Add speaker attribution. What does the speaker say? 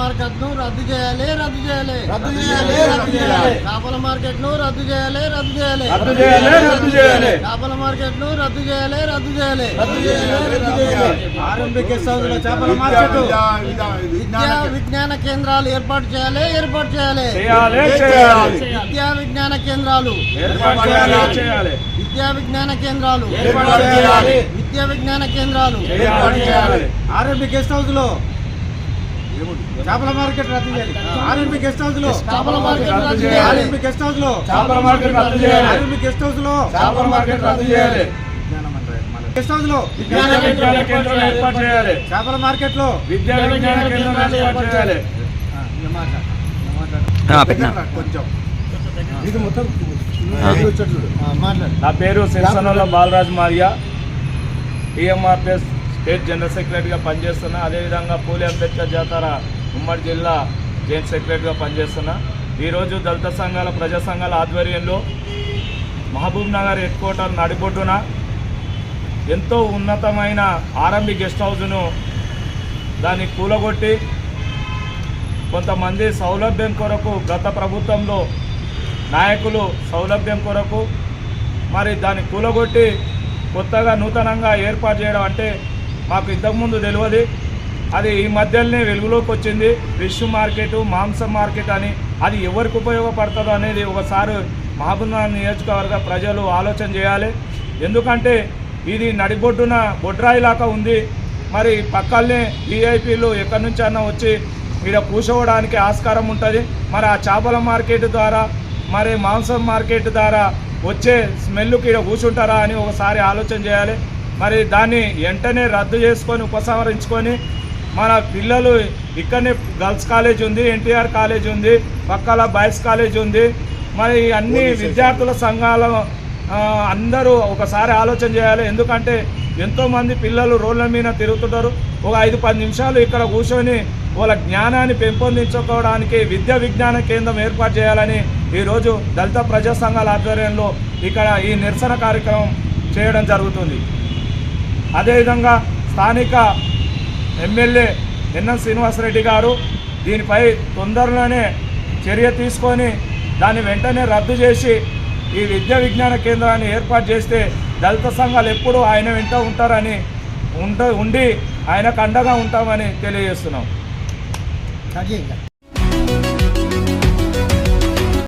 Speaker 1: మార్కెట్ను రద్దు చేయాలి. చేపల మార్కెట్ను రద్దు చేయాలి. చేపల మార్కెట్ను రద్దు చేయాలి.
Speaker 2: ఆర్ఎంపీ గెస్ట్ హౌస్ లో చేపల మార్కెట్
Speaker 1: విద్యా విజ్ఞాన కేంద్రాలు ఏర్పాటు చేయాలి. విద్యా విజ్ఞాన కేంద్రాలు
Speaker 2: ఆర్ఎంపీ గెస్ట్ హౌస్ లో చేపల మార్కెట్ రద్దు చేయాలి. ఆర్ఎంపీ గెస్ట్ హౌస్ లో
Speaker 1: చేపల మార్కెట్ రద్దు చేయాలి.
Speaker 2: ఆర్ఎంపీ గెస్ట్ హౌస్ లో
Speaker 3: చేపల మార్కెట్ రద్దు చేయాలి.
Speaker 2: ఆర్ఎంపీ గెస్ట్ హౌస్ లో
Speaker 3: చేపల మార్కెట్ రద్దు చేయాలి.
Speaker 2: గెస్ట్ హౌస్ లో
Speaker 3: విజ్ఞాన కేంద్రం ఏర్పాటు చేయాలి.
Speaker 2: చేపల మార్కెట్ లో
Speaker 3: విద్యా విజ్ఞాన కేంద్రం ఏర్పాటు చేయాలి. నా పేరు సిరిసనోళ్ళ బాలరాజ్ మారియా, టీఎంఆర్పిఎస్ స్టేట్ జనరల్ సెక్రటరీగా పనిచేస్తున్నా. అదేవిధంగా పూలే అంబేద్కర్ జాతర ఉమ్మడి జిల్లా జాయింట్ సెక్రటరీగా పనిచేస్తున్నా. ఈరోజు దళిత సంఘాల ప్రజా సంఘాల ఆధ్వర్యంలో మహబూబ్ నగర్ హెడ్ క్వార్టర్ నడిబొడ్డున ఎంతో ఉన్నతమైన ఆర్ఎంపీ గెస్ట్ హౌస్ను దాన్ని కూలగొట్టి కొంతమంది సౌలభ్యం కొరకు గత ప్రభుత్వంలో నాయకులు సౌలభ్యం కొరకు మరి దాన్ని కూలగొట్టి కొత్తగా నూతనంగా ఏర్పాటు చేయడం అంటే మాకు ఇంతకుముందు తెలియదు. అది ఈ మధ్యలోనే వెలుగులోకి వచ్చింది. ఫిష్ మార్కెట్, మాంసం మార్కెట్ అని అది ఎవరికి ఉపయోగపడుతుందో అనేది ఒకసారి మహబూబ్నగర్ నియోజకవర్గ ప్రజలు ఆలోచన చేయాలి. ఎందుకంటే ఇది నడిబొడ్డున బొడ్రాయిలాగా ఉంది. మరి పక్కనే వీఐపీలు ఎక్కడి నుంచి అన్నా వచ్చి ఇక్కడ కూర్చోవడానికి ఆస్కారం ఉంటుంది. మరి ఆ చేపల మార్కెట్ ద్వారా మరి మాంసం మార్కెట్ ద్వారా వచ్చే స్మెల్కి ఇక్కడ కూర్చుంటారా అని ఒకసారి ఆలోచన చేయాలి. మరి దాన్ని వెంటనే రద్దు చేసుకొని ఉపసంహరించుకొని మన పిల్లలు ఇక్కడనే గర్ల్స్ కాలేజ్ ఉంది, ఎన్టీఆర్ కాలేజ్ ఉంది, పక్కల బాయ్స్ కాలేజ్ ఉంది. మరి అన్ని విద్యార్థుల సంఘాల అందరూ ఒకసారి ఆలోచన చేయాలి. ఎందుకంటే ఎంతోమంది పిల్లలు రోడ్ల మీద తిరుగుతుంటారు. ఒక 5-10 నిమిషాలు ఇక్కడ కూర్చొని వాళ్ళ జ్ఞానాన్ని పెంపొందించుకోవడానికి విద్యా విజ్ఞాన కేంద్రం ఏర్పాటు చేయాలని ఈరోజు దళిత ప్రజా సంఘాల ఆధ్వర్యంలో ఇక్కడ ఈ నిరసన కార్యక్రమం చేయడం జరుగుతుంది. అదేవిధంగా స్థానిక ఎమ్మెల్యే ఎన్ఎన్ శ్రీనివాసరెడ్డి గారు దీనిపై తొందరలోనే చర్య తీసుకొని దాన్ని వెంటనే రద్దు చేసి ఈ విద్యా విజ్ఞాన కేంద్రాన్ని ఏర్పాటు చేస్తే దళిత సంఘాలు ఎప్పుడూ ఆయన వెంట ఉంటారని ఉండి ఆయనకు అండగా ఉంటామని తెలియజేస్తున్నాం.